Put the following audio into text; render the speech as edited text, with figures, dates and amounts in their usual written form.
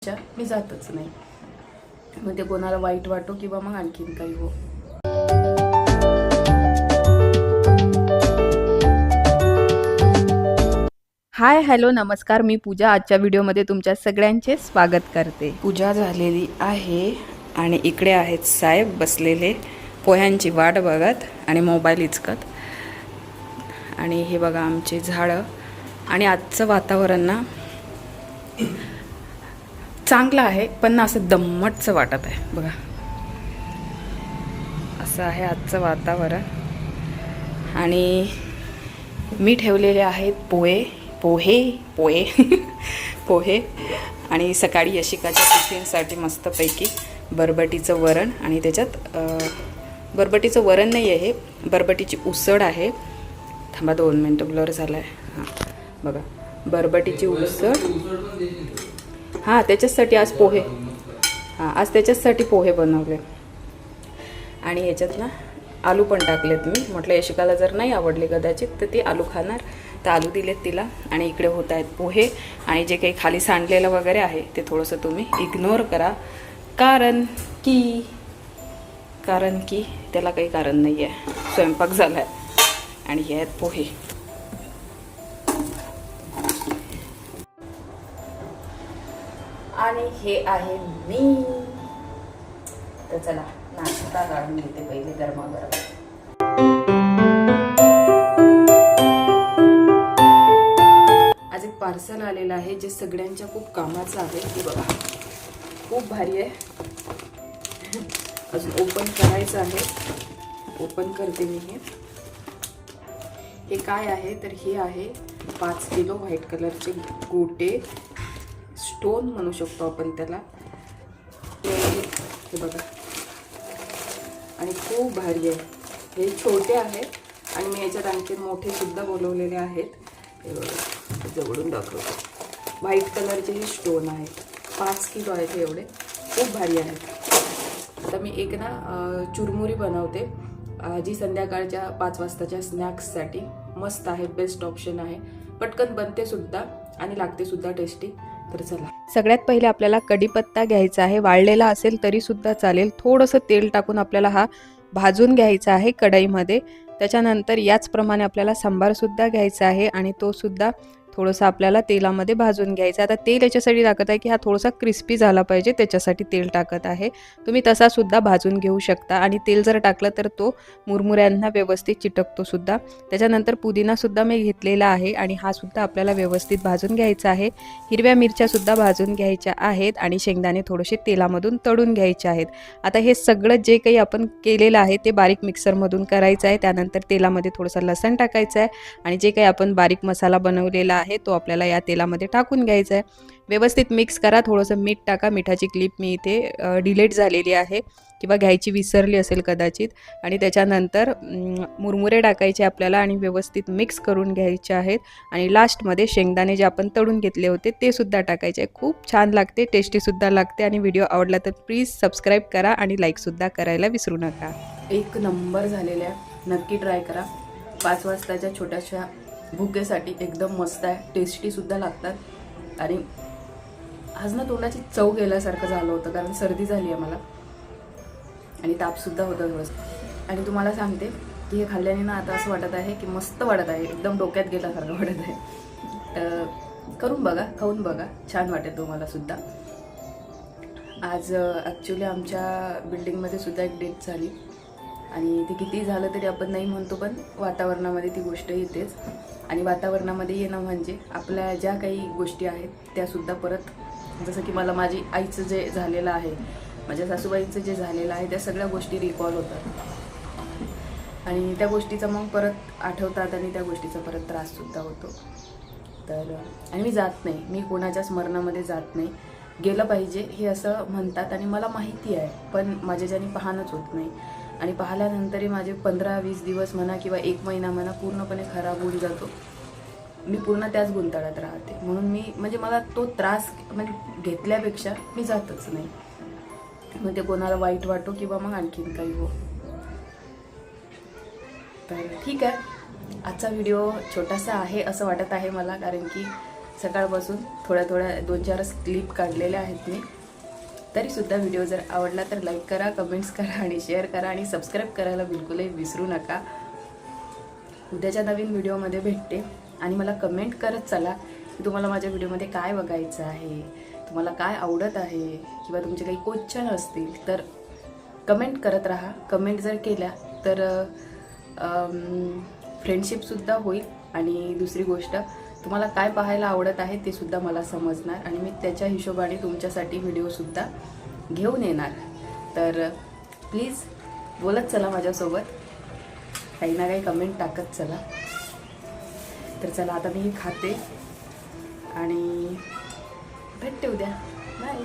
पेक्षा मी जातच नाही. मग ते कोणाला वाईट वाटो किंवा मग आणखीन काही हो. हाय हॅलो नमस्कार, मी पूजा. आजच्या व्हिडिओमध्ये तुमच्या सगळ्यांचे स्वागत करते. पूजा झालेली आहे आणि इकडे आहेत साहेब बसलेले पोह्यांची वाट बघत आणि मोबाईल इचकत. आणि हे बघा आमचे झाडं. आणि आजचं वातावरण ना चांगलं आहे, पण ना असं दम्मटचं वाटत आहे बघा. असं आहे आजचं वातावरण. आणि मी ठेवलेले आहेत पोहे आणि सकाळी यशिकाच्या टिफिनसाठी मस्तपैकी बरबटीचं वरण. आणि त्याच्यात बरबटीचं वरण नाही आहे, बरबटीची उसळ आहे. थांबा 2 मिनटं, ब्लर झाला आहे. हां बघा, बरबटीची उसळ. हां त्याच्याचसाठी आज पोहे. आज त्याच्याचसाठी पोहे बनवले. आणि याच्यात ना आलू पण टाकलेत मी. म्हटलं यशिकाला जर नाही आवडले कदाचित तर ती आलू खाणार, तर आलू दिलेत तिला. आणि इकडे होत आहेत पोहे. आणि जे काही खाली सांडलेलं वगैरे आहे ते थोडंसं तुम्ही इग्नोर करा, कारण की त्याला काही कारण नाही आहे. स्वयंपाक झाला आहे. आणि हे आहेत पोहे. आणि हे आहे मी. तर चला नाश्ता काढून घेते पहिले गरमागरम. आज एक पार्सल आलेलं आहे जे सगळ्यांच्या खूप कामाचं आहे. हे बघा खूप भारी आहे. अजून ओपन करायचं आहे. ओपन करते मी. हे काय आहे तर हे आहे 5 किलो व्हाईट कलरचे गोटे, स्टोन म्हणू शकतो आपण त्याला. हे बघा आणि खूप भारी आहे. हे छोटे आहे आणि मी याच्यात आणखी मोठे सुद्धा बोलवलेले आहेत. हे बघा जवळून दाखवतो. व्हाईट कलरचे हे स्टोन आहेत. 5 किलो आहेत हे एवढे. खूप भारी आहेत. आता मी एक ना चुरमुरी बनवते जी संध्याकाळच्या 5 वाजताच्या स्नॅक्ससाठी मस्त आहे. बेस्ट ऑप्शन आहे. पटकन बनते सुद्धा आणि लागते सुद्धा टेस्टी. तर चला, सगळ्यात पहिले आपल्याला कढीपत्ता घ्यायचा आहे. वाळलेला असेल तरी सुद्धा चालेल. थोडंसं तेल टाकून आपल्याला हा भाजून घ्यायचा आहे कढईमध्ये. त्याच्यानंतर याचप्रमाणे आपल्याला सांबारसुद्धा घ्यायचा आहे आणि तो सुद्धा थोडंसं आपल्याला तेलामध्ये भाजून घ्यायचा. आता तेल याच्यासाठी टाकत आहे की हा थोडासा क्रिस्पी झाला पाहिजे, त्याच्यासाठी तेल टाकत आहे. तुम्ही तसा सुद्धा भाजून घेऊ शकता. आणि तेल जर टाकलं तर तो मुरमुऱ्यांना व्यवस्थित चिटकतो सुद्धा. त्याच्यानंतर पुदिनासुद्धा मी घेतलेला आहे आणि हा सुद्धा आपल्याला व्यवस्थित भाजून घ्यायचा आहे. हिरव्या मिरच्यासुद्धा भाजून घ्यायच्या आहेत आणि शेंगदाणे थोडेसे तेलामधून तळून घ्यायचे आहेत. आता हे सगळं जे काही आपण केलेलं आहे ते बारीक मिक्सरमधून करायचं आहे. त्यानंतर तेलामध्ये थोडंसं लसण टाकायचं आहे आणि जे काही आपण बारीक मसाला बनवलेला आहे तो आपल्याला या तेलामध्ये टाकून घ्यायचा आहे. व्यवस्थित मिक्स करा. थोडंसं मीठ टाका. मिठाची क्लिप मी इथे डिलीट झालेली आहे किंवा घ्यायची विसरली असेल कदाचित. आणि त्याच्यानंतर मुरमुरे टाकायचे आपल्याला आणि व्यवस्थित मिक्स करून घ्यायचे आहेत. आणि लास्टमध्ये शेंगदाणे जे आपण तळून घेतले होते ते सुद्धा टाकायचे. खूप छान लागते, टेस्टीसुद्धा लागते. आणि व्हिडिओ आवडला तर प्लीज सबस्क्राईब करा आणि लाईकसुद्धा करायला विसरू नका. एक नंबर झालेल्या, नक्की ट्राय करा. 5 वाजताच्या छोट्याशा भुकेसाठी एकदम मस्त आहे. टेस्टीसुद्धा लागतात. आणि आज ना तोंडाची चव गेल्यासारखं झालं होतं, कारण सर्दी झाली आहे मला आणि तापसुद्धा होता थोडंसं. आणि तुम्हाला सांगते की हे खाल्ल्याने ना आता असं वाटत आहे की मस्त वाटत आहे, एकदम डोक्यात गेल्यासारखं वाटत आहे. करून बघा, खाऊन बघा, छान वाटेल तुम्हाला सुद्धा. आज ॲक्च्युली आमच्या बिल्डिंगमध्ये सुद्धा एक डेथ झाली. आणि ते किती झालं तरी आपण नाही म्हणतो, पण वातावरणामध्ये ती गोष्ट येतेच. आणि वातावरणामध्ये येणं म्हणजे आपल्या ज्या काही गोष्टी आहेत त्यासुद्धा परत, जसं की मला माझी आईचं जे झालेलं आहे, माझ्या सासूबाईंचं जे झालेलं आहे, त्या सगळ्या गोष्टी रिकॉल होतात आणि त्या गोष्टीचा मग परत आठवतात आणि त्या गोष्टीचा परत त्राससुद्धा होतो. तर आणि मी जात नाही, मी कोणाच्या स्मरणामध्ये जात नाही. गेलं पाहिजे हे असं म्हणतात आणि मला माहिती आहे, पण माझ्या ज्याने पाहणंच होत नाही. आणि पाहिल्यानंतरही माझे 15-20 दिवस म्हणा किंवा 1 महिना म्हणा पूर्णपणे खराब होऊन जातो. मी पूर्ण त्याच गुंताळ्यात राहते. म्हणून मी म्हणजे मला तो त्रास म्हणजे घेतल्यापेक्षा मी जातच नाही. मग ते कोणाला वाईट वाटो किंवा मग आणखीन काही हो. तर ठीक आहे, आजचा व्हिडिओ छोटासा आहे असं वाटत आहे मला, कारण की सकाळपासून थोड्या 2-4 क्लिप काढलेल्या आहेत मी. तरीसुद्धा व्हिडिओ जर आवडला तर लाईक करा, कमेंट्स करा आणि शेअर करा आणि सबस्क्राईब करायला बिलकुलही विसरू नका. उद्याच्या नवीन व्हिडिओमध्ये भेटते आणि मला कमेंट करत चला की तुम्हाला माझ्या व्हिडिओमध्ये काय बघायचं आहे, तुम्हाला काय आवडत आहे किंवा तुमचे काही क्वेश्चन असतील तर कमेंट करत राहा. कमेंट जर केल्या तर फ्रेंडशिपसुद्धा होईल आणि दुसरी गोष्ट तुम्हाला काय पाहायला आवडत आहे ते सुद्धा मला समजणार आणि मी त्याच्या हिशोबाने तुमच्यासाठी व्हिडिओसुद्धा घेऊन येणार. तर प्लीज बोलत चला माझ्यासोबत, काही ना काही कमेंट टाकत चला. तर चला आता मी खाते आणि भेटते उद्या. बाय.